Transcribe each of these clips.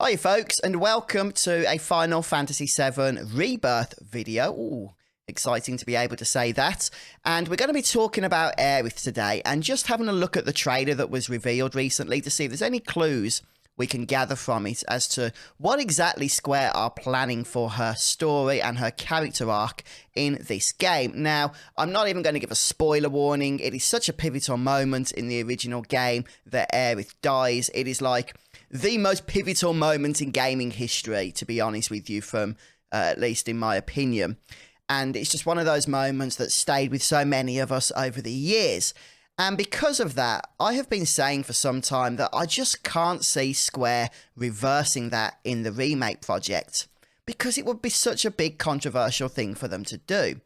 Hi folks, and welcome to a Final Fantasy VII Rebirth video. Ooh, exciting to be able to say that. And we're going to be talking about Aerith today and just having a look at the trailer that was revealed recently to see if there's any clues we can gather from it as to what exactly Square are planning for her story and her character arc in this game. Now, I'm not even going to give a spoiler warning. It is such a pivotal moment in the original game that Aerith dies. It is like the most pivotal moment in gaming history, to be honest with you, from at least in my opinion. And it's just one of those moments that stayed with so many of us over the years. And because of that, I have been saying for some time that I just can't see Square reversing that in the remake project, because it would be such a big controversial thing for them to do.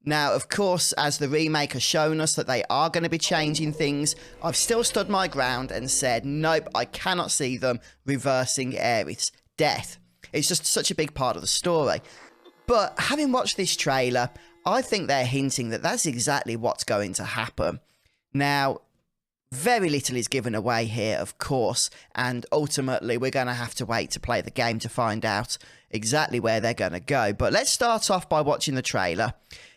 Now, of course, as the remake has shown us that they are going to be changing things, I've still stood my ground and said, nope, I cannot see them reversing Aerith's death. It's just such a big part of the story. But having watched this trailer, I think they're hinting that that's exactly what's going to happen. Now, very little is given away here, of course, and ultimately we're going to have to wait to play the game to find out exactly where they're going to go. But let's start off by watching the trailer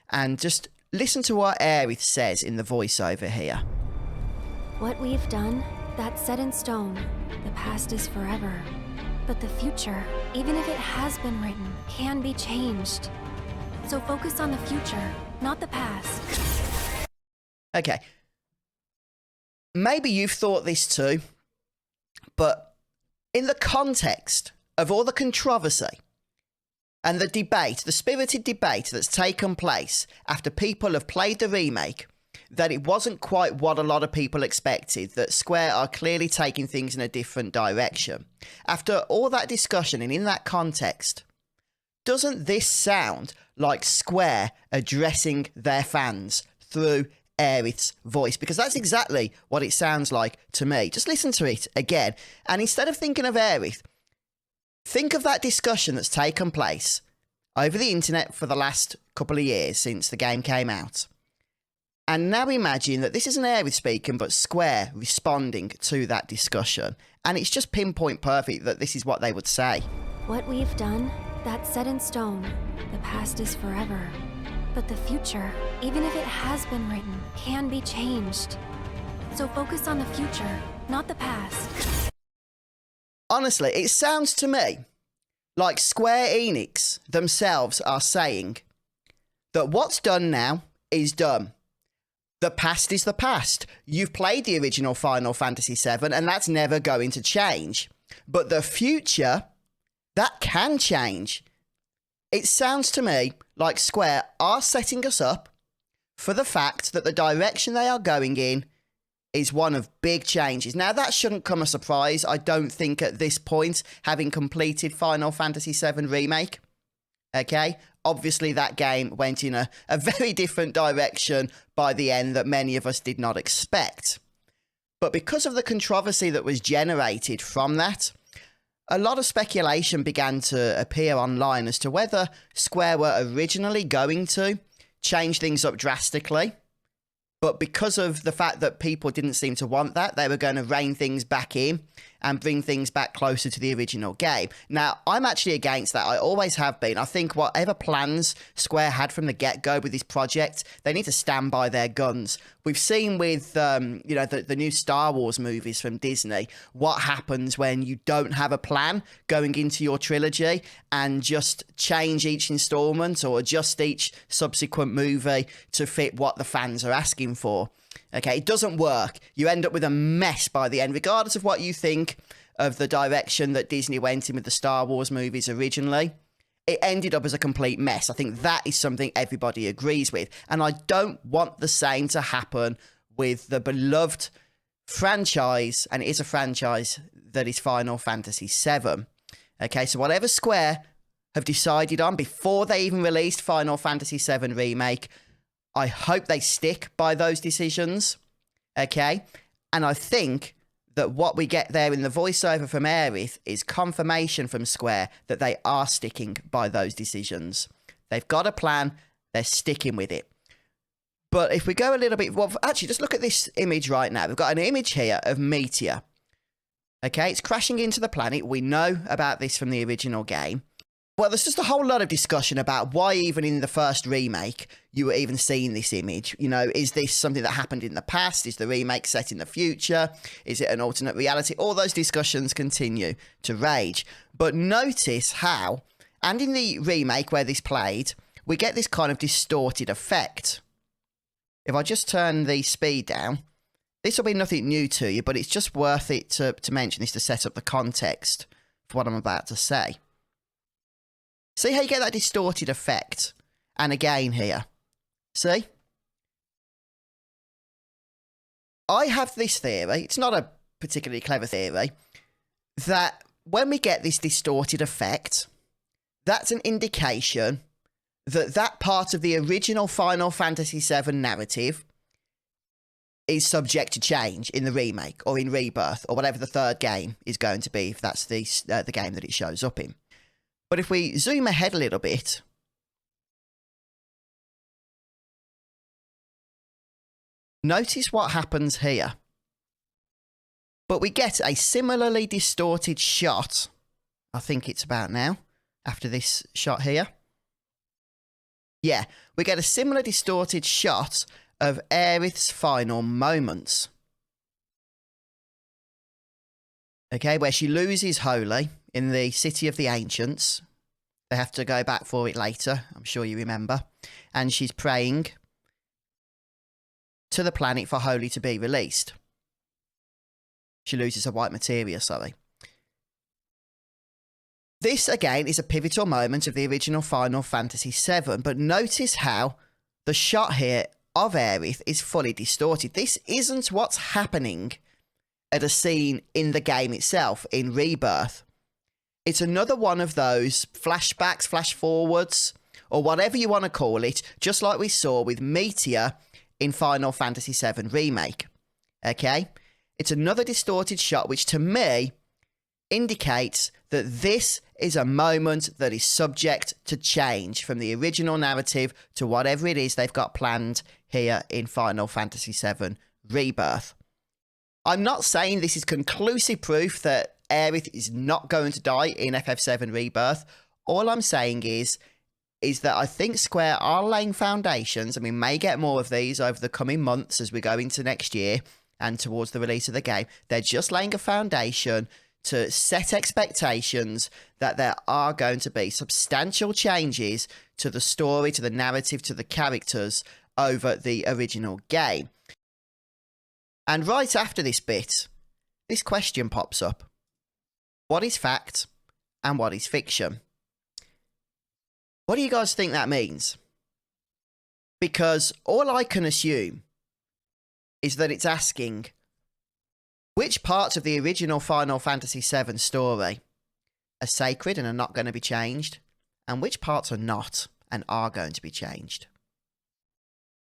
and just listen to what Aerith says in the voiceover here. What we've done, that's set in stone. The past is forever. But the future, even if it has been written, can be changed. So focus on the future, not the past. Okay. Maybe you've thought this too, but in the context of all the controversy and the debate, the spirited debate that's taken place after people have played the remake, that it wasn't quite what a lot of people expected, that Square are clearly taking things in a different direction. After all that discussion and in that context, doesn't this sound like Square addressing their fans through Aerith's voice? Because that's exactly what it sounds like to me. Just listen to it again. And instead of thinking of Aerith, think of that discussion that's taken place over the internet for the last couple of years since the game came out. And now imagine that this isn't Aerith speaking, but Square responding to that discussion. And it's just pinpoint perfect that this is what they would say. What we've done, that's set in stone. The past is forever. But the future, even if it has been written, can be changed. So focus on the future, not the past. Honestly, it sounds to me like Square Enix themselves are saying that what's done now is done. The past is the past. You've played the original Final Fantasy VII, and that's never going to change. But the future, that can change. It sounds to me like Square are setting us up for the fact that the direction they are going in is one of big changes. Now, that shouldn't come as a surprise, I don't think, at this point, having completed Final Fantasy VII Remake. Okay? Obviously, that game went in a very different direction by the end that many of us did not expect. But because of the controversy that was generated from that, a lot of speculation began to appear online as to whether Square were originally going to change things up drastically. But because of the fact that people didn't seem to want that, they were going to rein things back in and bring things back closer to the original game. Now, I'm actually against that. I always have been. I think whatever plans Square had from the get-go with this project, they need to stand by their guns. We've seen with, the new Star Wars movies from Disney, what happens when you don't have a plan going into your trilogy and just change each installment or adjust each subsequent movie to fit what the fans are asking for. Okay, it doesn't work. You end up with a mess by the end, regardless of what you think of the direction that Disney went in with the Star Wars movies originally. It ended up as a complete mess. I think that is something everybody agrees with. And I don't want the same to happen with the beloved franchise, and it is a franchise that is Final Fantasy VII. Okay, so whatever Square have decided on before they even released Final Fantasy VII Remake, I hope they stick by those decisions, okay? And I think that what we get there in the voiceover from Aerith is confirmation from Square that they are sticking by those decisions. They've got a plan, they're sticking with it. But if we go a little bit... Well, actually, just look at this image right now. We've got an image here of Meteor. Okay, it's crashing into the planet. We know about this from the original game. Well, there's just a whole lot of discussion about why even in the first remake you were even seeing this image. You know, is this something that happened in the past? Is the remake set in the future? Is it an alternate reality? All those discussions continue to rage. But notice how, and in the remake where this played, we get this kind of distorted effect. If I just turn the speed down, this will be nothing new to you, but it's just worth it to mention this to set up the context for what I'm about to say. See how you get that distorted effect? And again here. See? I have this theory, it's not a particularly clever theory, that when we get this distorted effect, that's an indication that that part of the original Final Fantasy VII narrative is subject to change in the remake or in Rebirth or whatever the third game is going to be, if that's the game that it shows up in. But if we zoom ahead a little bit, notice what happens here. But we get a similarly distorted shot, I think it's about now, after this shot here. Yeah, we get a similar distorted shot of Aerith's final moments. Okay, where she loses Holy in the City of the Ancients. They have to go back for it later, I'm sure you remember. And she's praying to the planet for Holy to be released. She loses her white materia, sorry. This, again, is a pivotal moment of the original Final Fantasy VII, but notice how the shot here of Aerith is fully distorted. This isn't what's happening at a scene in the game itself, in Rebirth. It's another one of those flashbacks, flash forwards, or whatever you want to call it, just like we saw with Meteor in Final Fantasy VII Remake. Okay? It's another distorted shot, which to me indicates that this is a moment that is subject to change from the original narrative to whatever it is they've got planned here in Final Fantasy VII Rebirth. I'm not saying this is conclusive proof that Aerith is not going to die in FF7 Rebirth. All I'm saying is that I think Square are laying foundations, and we may get more of these over the coming months as we go into next year and towards the release of the game. They're just laying a foundation to set expectations that there are going to be substantial changes to the story, to the narrative, to the characters over the original game. And right after this bit, this question pops up. What is fact and what is fiction? What do you guys think that means? Because all I can assume is that it's asking which parts of the original Final Fantasy VII story are sacred and are not going to be changed, and which parts are not and are going to be changed.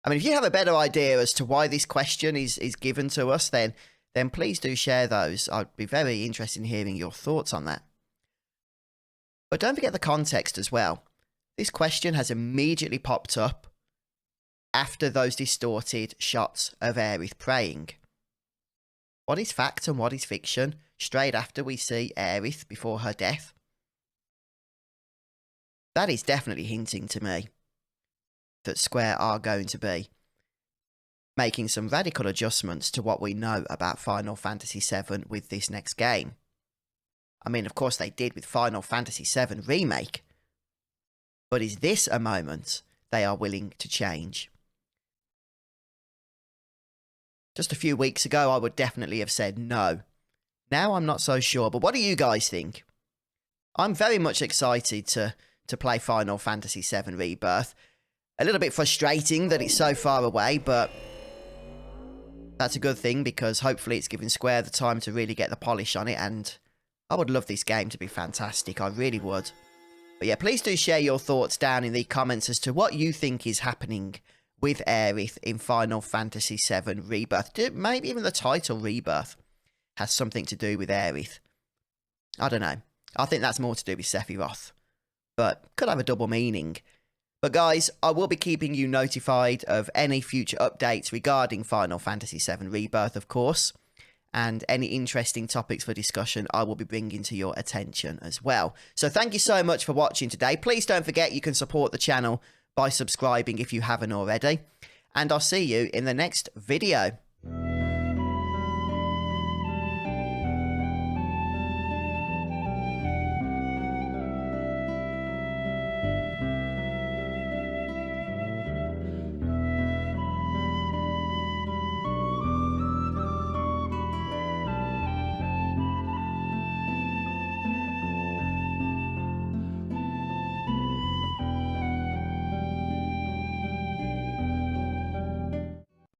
I mean, if you have a better idea as to why this question is given to us, then please do share those. I'd be very interested in hearing your thoughts on that. But don't forget the context as well. This question has immediately popped up after those distorted shots of Aerith praying. What is fact and what is fiction? Straight after we see Aerith before her death. That is definitely hinting to me that Square are going to be making some radical adjustments to what we know about Final Fantasy VII with this next game. I mean, of course they did with Final Fantasy VII Remake. But is this a moment they are willing to change? Just a few weeks ago, I would definitely have said no. Now I'm not so sure, but what do you guys think? I'm very much excited to play Final Fantasy VII Rebirth. A little bit frustrating that it's so far away, but that's a good thing because hopefully it's giving Square the time to really get the polish on it, and I would love this game to be fantastic, I really would. But yeah, please do share your thoughts down in the comments as to what you think is happening with Aerith in Final Fantasy VII Rebirth. Maybe even the title Rebirth has something to do with Aerith. I don't know. I think that's more to do with Sephiroth, but could have a double meaning. But guys, I will be keeping you notified of any future updates regarding Final Fantasy VII Rebirth, of course. and any interesting topics for discussion I will be bringing to your attention as well. So thank you so much for watching today. Please don't forget you can support the channel by subscribing if you haven't already. And I'll see you in the next video.